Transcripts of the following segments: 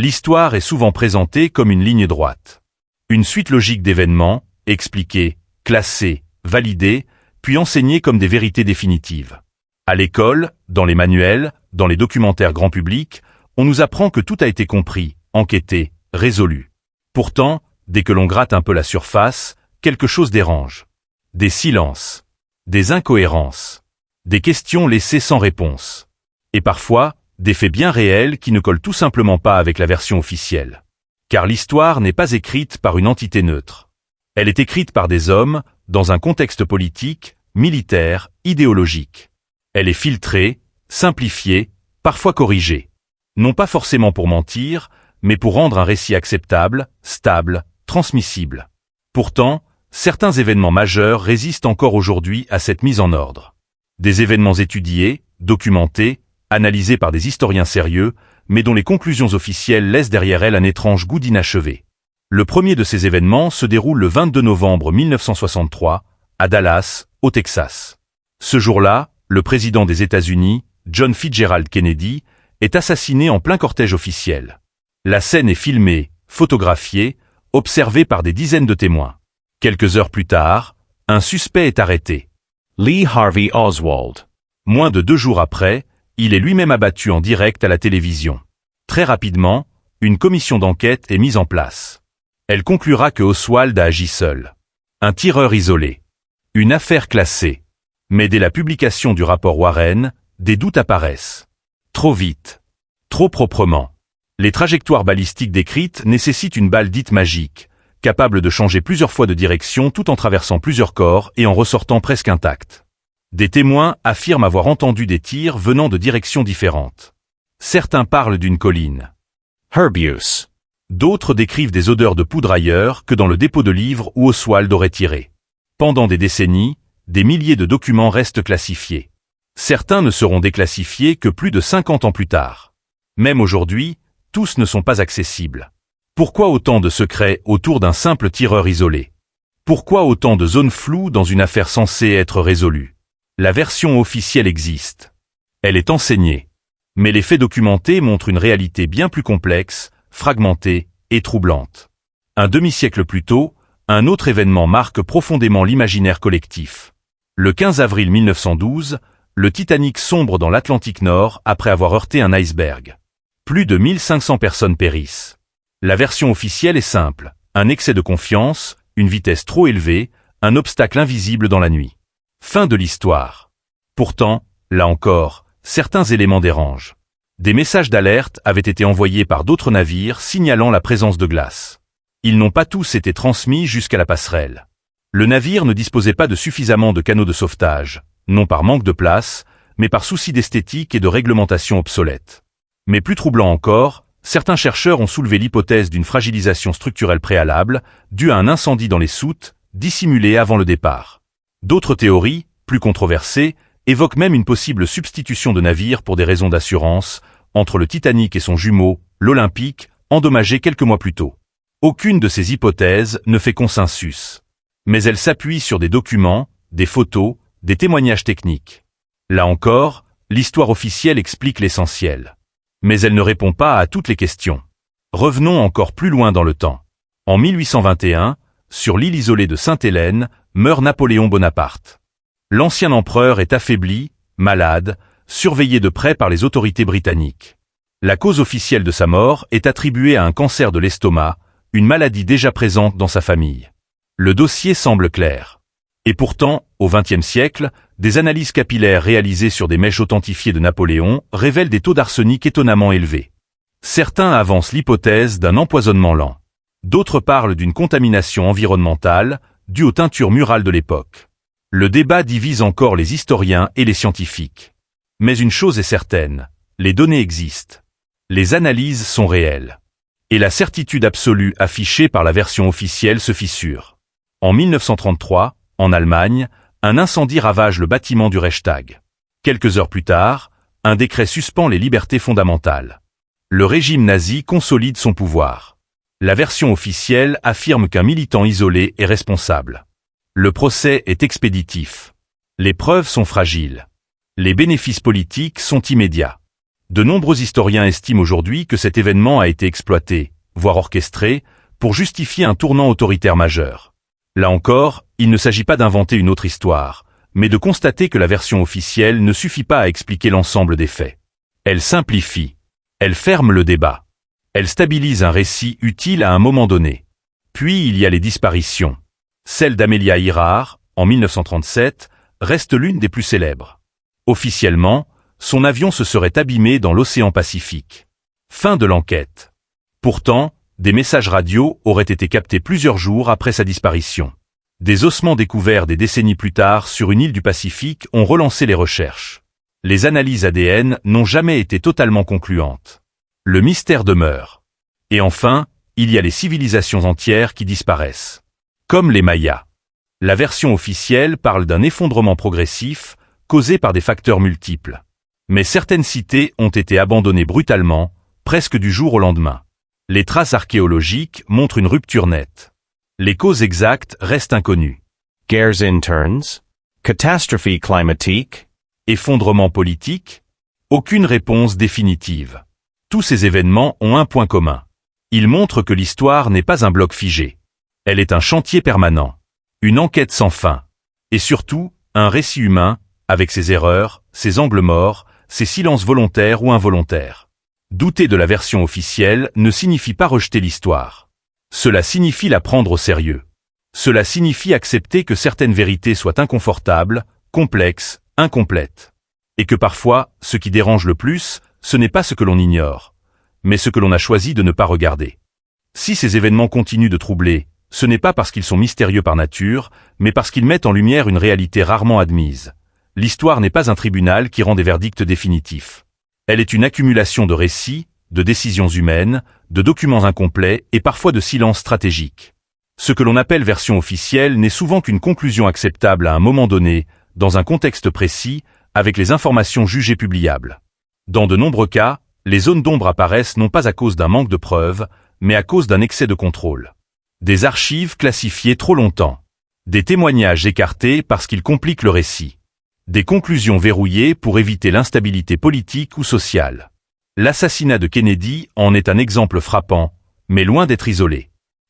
L'histoire est souvent présentée comme une ligne droite. Une suite logique d'événements, expliqués, classés, validés, puis enseignés comme des vérités définitives. À l'école, dans les manuels, dans les documentaires grand public, on nous apprend que tout a été compris, enquêté, résolu. Pourtant, dès que l'on gratte un peu la surface, quelque chose dérange. Des silences, des incohérences, des questions laissées sans réponse. Et parfois, des faits bien réels qui ne collent tout simplement pas avec la version officielle. Car l'histoire n'est pas écrite par une entité neutre. Elle est écrite par des hommes, dans un contexte politique, militaire, idéologique. Elle est filtrée, simplifiée, parfois corrigée. Non pas forcément pour mentir, mais pour rendre un récit acceptable, stable, transmissible. Pourtant, certains événements majeurs résistent encore aujourd'hui à cette mise en ordre. Des événements étudiés, documentés, analysés par des historiens sérieux, mais dont les conclusions officielles laissent derrière elles un étrange goût d'inachevé. Le premier de ces événements se déroule le 22 novembre 1963, à Dallas, au Texas. Ce jour-là, le président des États-Unis, John Fitzgerald Kennedy, est assassiné en plein cortège officiel. La scène est filmée, photographiée, observée par des dizaines de témoins. Quelques heures plus tard, un suspect est arrêté. Lee Harvey Oswald. Moins de 2 jours après, il est lui-même abattu en direct à la télévision. Très rapidement, une commission d'enquête est mise en place. Elle conclura que Oswald a agi seul. Un tireur isolé. Une affaire classée. Mais dès la publication du rapport Warren, des doutes apparaissent. Trop vite. Trop proprement. Les trajectoires balistiques décrites nécessitent une balle dite magique, capable de changer plusieurs fois de direction tout en traversant plusieurs corps et en ressortant presque intacte. Des témoins affirment avoir entendu des tirs venant de directions différentes. Certains parlent d'une colline. Herbius. D'autres décrivent des odeurs de poudre ailleurs que dans le dépôt de livres où Oswald aurait tiré. Pendant des décennies, des milliers de documents restent classifiés. Certains ne seront déclassifiés que plus de 50 ans plus tard. Même aujourd'hui, tous ne sont pas accessibles. Pourquoi autant de secrets autour d'un simple tireur isolé? Pourquoi autant de zones floues dans une affaire censée être résolue? La version officielle existe. Elle est enseignée. Mais les faits documentés montrent une réalité bien plus complexe, fragmentée et troublante. Un demi-siècle plus tôt, un autre événement marque profondément l'imaginaire collectif. Le 15 avril 1912, le Titanic sombre dans l'Atlantique Nord après avoir heurté un iceberg. Plus de 1500 personnes périssent. La version officielle est simple, un excès de confiance, une vitesse trop élevée, un obstacle invisible dans la nuit. Fin de l'histoire. Pourtant, là encore, certains éléments dérangent. Des messages d'alerte avaient été envoyés par d'autres navires signalant la présence de glace. Ils n'ont pas tous été transmis jusqu'à la passerelle. Le navire ne disposait pas de suffisamment de canaux de sauvetage, non par manque de place, mais par souci d'esthétique et de réglementation obsolète. Mais plus troublant encore, certains chercheurs ont soulevé l'hypothèse d'une fragilisation structurelle préalable, due à un incendie dans les soutes, dissimulé avant le départ. D'autres théories, plus controversées, évoquent même une possible substitution de navires pour des raisons d'assurance, entre le Titanic et son jumeau, l'Olympique, endommagé quelques mois plus tôt. Aucune de ces hypothèses ne fait consensus. Mais elle s'appuie sur des documents, des photos, des témoignages techniques. Là encore, l'histoire officielle explique l'essentiel. Mais elle ne répond pas à toutes les questions. Revenons encore plus loin dans le temps. En 1821, sur l'île isolée de Sainte-Hélène, meurt Napoléon Bonaparte. L'ancien empereur est affaibli, malade, surveillé de près par les autorités britanniques. La cause officielle de sa mort est attribuée à un cancer de l'estomac, une maladie déjà présente dans sa famille. Le dossier semble clair. Et pourtant, au XXe siècle, des analyses capillaires réalisées sur des mèches authentifiées de Napoléon révèlent des taux d'arsenic étonnamment élevés. Certains avancent l'hypothèse d'un empoisonnement lent. D'autres parlent d'une contamination environnementale, due aux teintures murales de l'époque. Le débat divise encore les historiens et les scientifiques. Mais une chose est certaine, les données existent. Les analyses sont réelles. Et la certitude absolue affichée par la version officielle se fissure. En 1933, en Allemagne, un incendie ravage le bâtiment du Reichstag. Quelques heures plus tard, un décret suspend les libertés fondamentales. Le régime nazi consolide son pouvoir. La version officielle affirme qu'un militant isolé est responsable. Le procès est expéditif. Les preuves sont fragiles. Les bénéfices politiques sont immédiats. De nombreux historiens estiment aujourd'hui que cet événement a été exploité, voire orchestré, pour justifier un tournant autoritaire majeur. Là encore, il ne s'agit pas d'inventer une autre histoire, mais de constater que la version officielle ne suffit pas à expliquer l'ensemble des faits. Elle simplifie. Elle ferme le débat. Elle stabilise un récit utile à un moment donné. Puis il y a les disparitions. Celle d'Amelia Earhart, en 1937, reste l'une des plus célèbres. Officiellement, son avion se serait abîmé dans l'océan Pacifique. Fin de l'enquête. Pourtant, des messages radio auraient été captés plusieurs jours après sa disparition. Des ossements découverts des décennies plus tard sur une île du Pacifique ont relancé les recherches. Les analyses ADN n'ont jamais été totalement concluantes. Le mystère demeure. Et enfin, il y a les civilisations entières qui disparaissent. Comme les Mayas. La version officielle parle d'un effondrement progressif, causé par des facteurs multiples. Mais certaines cités ont été abandonnées brutalement, presque du jour au lendemain. Les traces archéologiques montrent une rupture nette. Les causes exactes restent inconnues. Guerres internes, catastrophe climatique, Effondrement politique, aucune réponse définitive. Tous ces événements ont un point commun. Ils montrent que l'histoire n'est pas un bloc figé. Elle est un chantier permanent, une enquête sans fin, et surtout, un récit humain, avec ses erreurs, ses angles morts, ses silences volontaires ou involontaires. Douter de la version officielle ne signifie pas rejeter l'histoire. Cela signifie la prendre au sérieux. Cela signifie accepter que certaines vérités soient inconfortables, complexes, incomplètes. Et que parfois, ce qui dérange le plus, ce n'est pas ce que l'on ignore, mais ce que l'on a choisi de ne pas regarder. Si ces événements continuent de troubler, ce n'est pas parce qu'ils sont mystérieux par nature, mais parce qu'ils mettent en lumière une réalité rarement admise. L'histoire n'est pas un tribunal qui rend des verdicts définitifs. Elle est une accumulation de récits, de décisions humaines, de documents incomplets et parfois de silences stratégiques. Ce que l'on appelle version officielle n'est souvent qu'une conclusion acceptable à un moment donné, dans un contexte précis, avec les informations jugées publiables. Dans de nombreux cas, les zones d'ombre apparaissent non pas à cause d'un manque de preuves, mais à cause d'un excès de contrôle. Des archives classifiées trop longtemps. Des témoignages écartés parce qu'ils compliquent le récit. Des conclusions verrouillées pour éviter l'instabilité politique ou sociale. L'assassinat de Kennedy en est un exemple frappant, mais loin d'être isolé.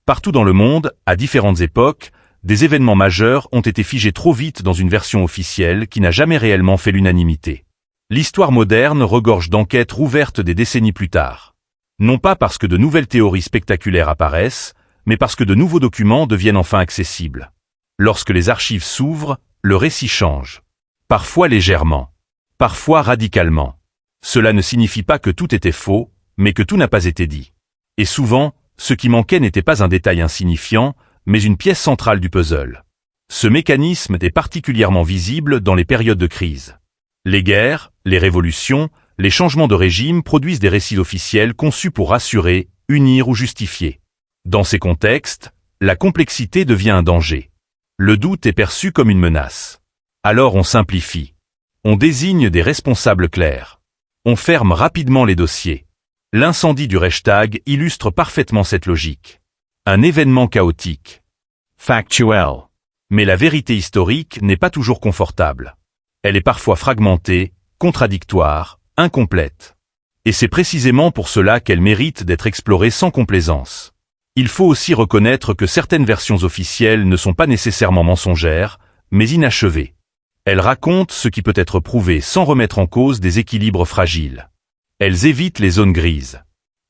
Partout dans le monde, à différentes époques, des événements majeurs ont été figés trop vite dans une version officielle qui n'a jamais réellement fait l'unanimité. L'histoire moderne regorge d'enquêtes rouvertes des décennies plus tard. Non pas parce que de nouvelles théories spectaculaires apparaissent, mais parce que de nouveaux documents deviennent enfin accessibles. Lorsque les archives s'ouvrent, le récit change. Parfois légèrement. Parfois radicalement. Cela ne signifie pas que tout était faux, mais que tout n'a pas été dit. Et souvent, ce qui manquait n'était pas un détail insignifiant, mais une pièce centrale du puzzle. Ce mécanisme est particulièrement visible dans les périodes de crise. Les guerres, les révolutions, les changements de régime produisent des récits officiels conçus pour rassurer, unir ou justifier. Dans ces contextes, la complexité devient un danger. Le doute est perçu comme une menace. Alors on simplifie. On désigne des responsables clairs. On ferme rapidement les dossiers. L'incendie du Reichstag illustre parfaitement cette logique. Un événement chaotique. factuel. Mais la vérité historique n'est pas toujours confortable. Elle est parfois fragmentée, contradictoire, incomplète. Et c'est précisément pour cela qu'elle mérite d'être explorée sans complaisance. Il faut aussi reconnaître que certaines versions officielles ne sont pas nécessairement mensongères, mais inachevées. Elles racontent ce qui peut être prouvé sans remettre en cause des équilibres fragiles. Elles évitent les zones grises.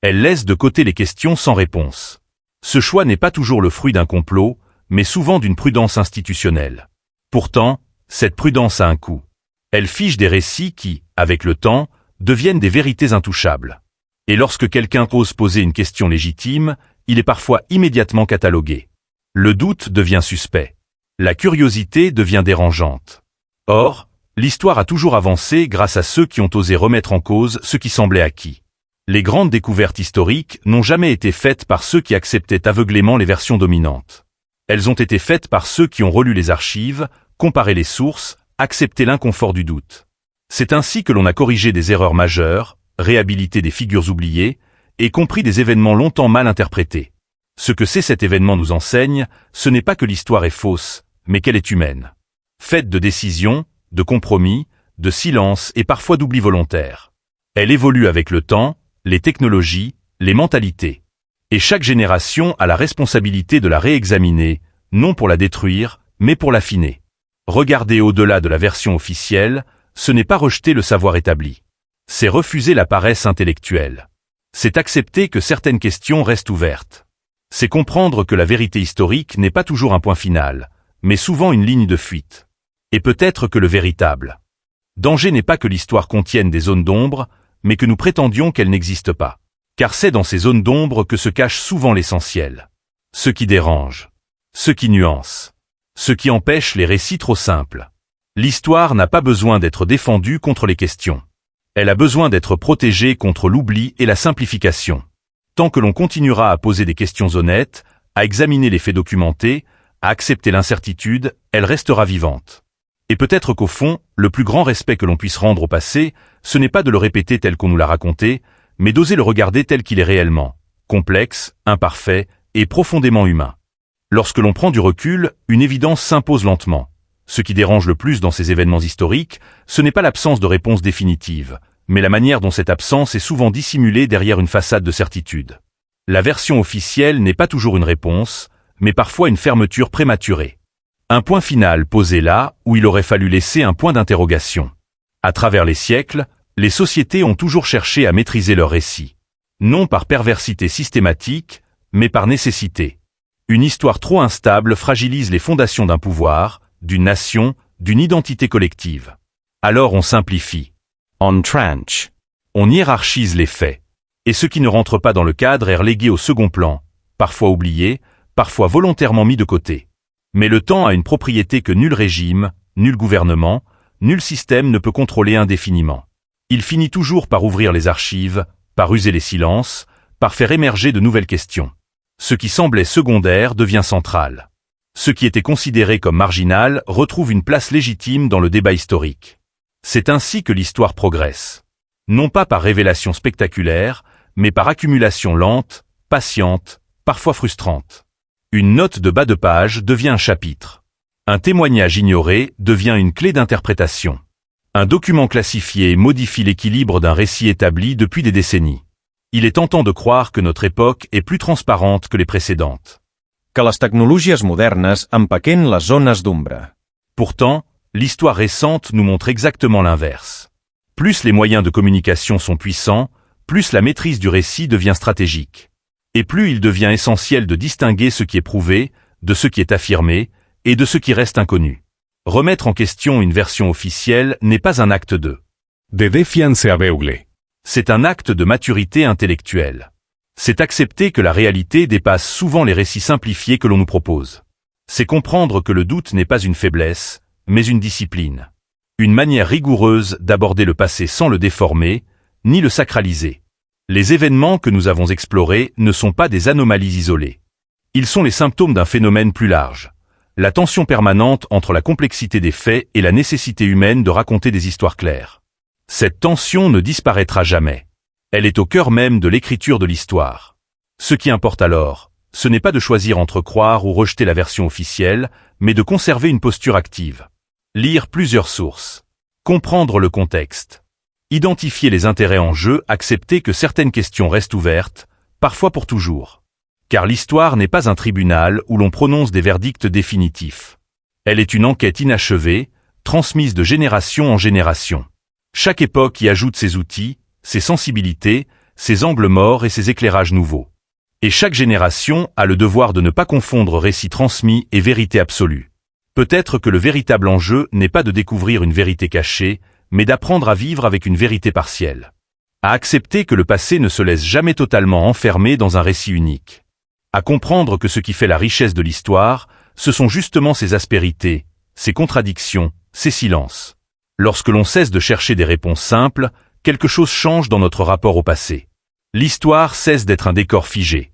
Elles laissent de côté les questions sans réponse. Ce choix n'est pas toujours le fruit d'un complot, mais souvent d'une prudence institutionnelle. Pourtant, cette prudence a un coût. Elle fige des récits qui, avec le temps, deviennent des vérités intouchables. Et lorsque quelqu'un ose poser une question légitime, il est parfois immédiatement catalogué. Le doute devient suspect. La curiosité devient dérangeante. Or, l'histoire a toujours avancé grâce à ceux qui ont osé remettre en cause ce qui semblait acquis. Les grandes découvertes historiques n'ont jamais été faites par ceux qui acceptaient aveuglément les versions dominantes. Elles ont été faites par ceux qui ont relu les archives, comparé les sources, accepté l'inconfort du doute. C'est ainsi que l'on a corrigé des erreurs majeures, réhabilité des figures oubliées, et compris des événements longtemps mal interprétés. Ce que cet événement nous enseigne, ce n'est pas que l'histoire est fausse, mais qu'elle est humaine. Faite de décisions, de compromis, de silence et parfois d'oubli volontaire. Elle évolue avec le temps, les technologies, les mentalités. Et chaque génération a la responsabilité de la réexaminer, non pour la détruire, mais pour l'affiner. Regarder au-delà de la version officielle, ce n'est pas rejeter le savoir établi. C'est refuser la paresse intellectuelle. C'est accepter que certaines questions restent ouvertes. C'est comprendre que la vérité historique n'est pas toujours un point final, mais souvent une ligne de fuite. Et peut-être que le véritable danger n'est pas que l'histoire contienne des zones d'ombre, mais que nous prétendions qu'elles n'existent pas. Car c'est dans ces zones d'ombre que se cache souvent l'essentiel. Ce qui dérange. Ce qui nuance. Ce qui empêche les récits trop simples. L'histoire n'a pas besoin d'être défendue contre les questions. Elle a besoin d'être protégée contre l'oubli et la simplification. Tant que l'on continuera à poser des questions honnêtes, à examiner les faits documentés, à accepter l'incertitude, elle restera vivante. Et peut-être qu'au fond, le plus grand respect que l'on puisse rendre au passé, ce n'est pas de le répéter tel qu'on nous l'a raconté, mais d'oser le regarder tel qu'il est réellement, complexe, imparfait et profondément humain. Lorsque l'on prend du recul, une évidence s'impose lentement. Ce qui dérange le plus dans ces événements historiques, ce n'est pas l'absence de réponse définitive, mais la manière dont cette absence est souvent dissimulée derrière une façade de certitude. La version officielle n'est pas toujours une réponse, mais parfois une fermeture prématurée. Un point final posé là où il aurait fallu laisser un point d'interrogation. À travers les siècles, les sociétés ont toujours cherché à maîtriser leur récit. Non par perversité systématique, mais par nécessité. Une histoire trop instable fragilise les fondations d'un pouvoir, d'une nation, d'une identité collective. Alors on simplifie. On tranche. On hiérarchise les faits. Et ce qui ne rentre pas dans le cadre est relégué au second plan, parfois oublié, parfois volontairement mis de côté. Mais le temps a une propriété que nul régime, nul gouvernement, nul système ne peut contrôler indéfiniment. Il finit toujours par ouvrir les archives, par user les silences, par faire émerger de nouvelles questions. Ce qui semblait secondaire devient central. Ce qui était considéré comme marginal retrouve une place légitime dans le débat historique. C'est ainsi que l'histoire progresse. Non pas par révélation spectaculaire, mais par accumulation lente, patiente, parfois frustrante. Une note de bas de page devient un chapitre. Un témoignage ignoré devient une clé d'interprétation. Un document classifié modifie l'équilibre d'un récit établi depuis des décennies. Il est tentant de croire que notre époque est plus transparente que les précédentes. Que les tecnologies modernes empaquent les zones d'ombra. Pourtant, l'histoire récente nous montre exactement l'inverse. Plus les moyens de communication sont puissants, plus la maîtrise du récit devient stratégique. Et plus il devient essentiel de distinguer ce qui est prouvé, de ce qui est affirmé, et de ce qui reste inconnu. Remettre en question une version officielle n'est pas un acte de défiançabilité. C'est un acte de maturité intellectuelle. C'est accepter que la réalité dépasse souvent les récits simplifiés que l'on nous propose. C'est comprendre que le doute n'est pas une faiblesse, mais une discipline. Une manière rigoureuse d'aborder le passé sans le déformer, ni le sacraliser. Les événements que nous avons explorés ne sont pas des anomalies isolées. Ils sont les symptômes d'un phénomène plus large. La tension permanente entre la complexité des faits et la nécessité humaine de raconter des histoires claires. Cette tension ne disparaîtra jamais. Elle est au cœur même de l'écriture de l'histoire. Ce qui importe alors, ce n'est pas de choisir entre croire ou rejeter la version officielle, mais de conserver une posture active. Lire plusieurs sources. Comprendre le contexte. Identifier les intérêts en jeu, accepter que certaines questions restent ouvertes, parfois pour toujours. Car l'histoire n'est pas un tribunal où l'on prononce des verdicts définitifs. Elle est une enquête inachevée, transmise de génération en génération. Chaque époque y ajoute ses outils, ses sensibilités, ses angles morts et ses éclairages nouveaux. Et chaque génération a le devoir de ne pas confondre récit transmis et vérité absolue. Peut-être que le véritable enjeu n'est pas de découvrir une vérité cachée, mais d'apprendre à vivre avec une vérité partielle. À accepter que le passé ne se laisse jamais totalement enfermer dans un récit unique. À comprendre que ce qui fait la richesse de l'histoire, ce sont justement ses aspérités, ses contradictions, ses silences. Lorsque l'on cesse de chercher des réponses simples, quelque chose change dans notre rapport au passé. L'histoire cesse d'être un décor figé.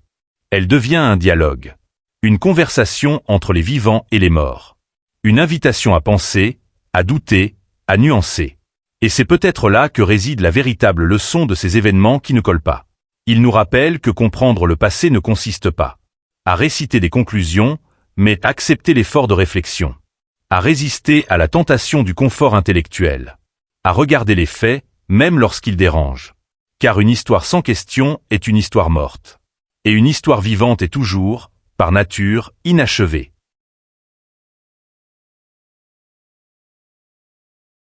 Elle devient un dialogue. Une conversation entre les vivants et les morts. Une invitation à penser, à douter, à nuancer. Et c'est peut-être là que réside la véritable leçon de ces événements qui ne collent pas. Ils nous rappellent que comprendre le passé ne consiste pas à réciter des conclusions, mais à accepter l'effort de réflexion. À résister à la tentation du confort intellectuel. À regarder les faits, même lorsqu'il dérange. Car une histoire sans question est une histoire morte. Et une histoire vivante est toujours, par nature, inachevée.